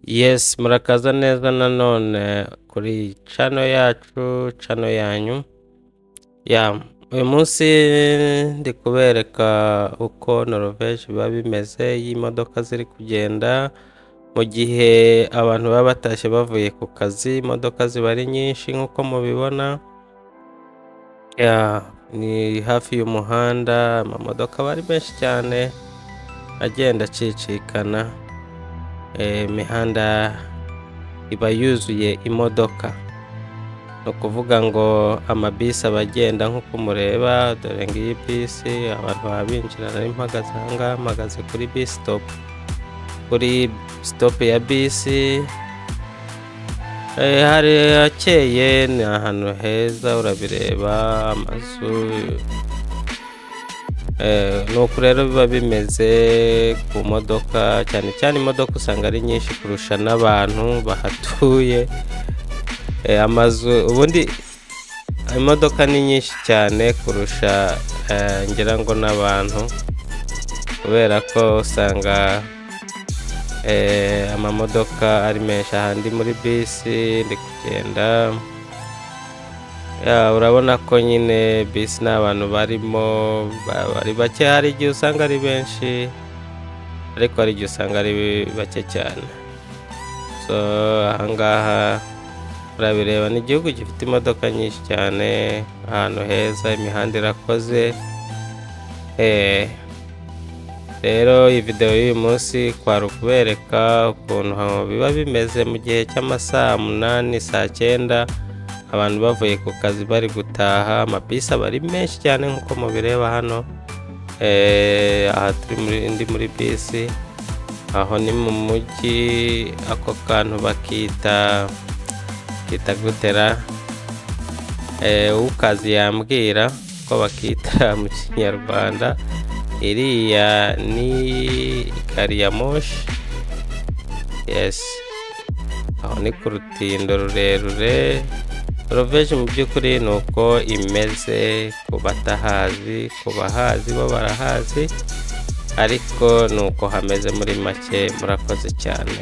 Yes, murakaza neza nanone kuri channel yacu, channel yanyu. Uyu munsi ndi kubereka uko Norvège biba bimeze, y'imodoka ziri kugenda mu gihe abantu baba batashye bavuye ku kazi. Imodoka ziba ari nyinshi nk'uko mubibona. Ni hafi y'umuhanda, amamodoka aba ari menshi cyane agenda acicikana. Imihanda iba yuzuye imodoka, no kuvuga ngo amabisi abagenda nk'uko mureba. Dore ngiyi bisi abantu babinjira, nari mpagaze kuri bus stop, kuri stop ya bisi. Hari hakeye, ni ahantu heza, urabireba amazu. Nuko rero biba bimeze ku modoka, cyane cyane imodoka usanga ari nyinshi kurusha n'abantu bahatuye. Amazu ubundi imodoka ni nyinshi cyane kurusha ngira ngo n'abantu, kubera ko usanga amamodoka ari menshi. Ahandi muri bisi ndi kugenda, urabona ko nyine bisi n'abantu barimo bari bake. Hari igihe usanga ari benshi, ariko hari igihe usanga ari bake cyane. So ahangaha urabireba, ni igihugu gifite imodoka nyinshi cyane, ahantu heza, imihanda irakoze. Rero iyi video y'uyu munsi kwari ukubereka ukuntu biba bimeze mu gihe cy'amasaha 8 saa 9, abantu bavuye ku kazi bari gutaha. Amabisi aba ari menshi cyane nk'uko mubireba hano. Aha ndi muri bisi, aho ni mu mujyi. Ako kantu bakita gutera, ukazi yambwira ko bakita mu Kinyarwanda. Iriya ni gari ya moshi. Yes, aho ni ku rutindo rurerure. Norvège mu by'ukuri ni uko imeze, ku batahazi, ku bahazi bo barahazi, ariko ni uko hameze muri make. Murakoze cyane.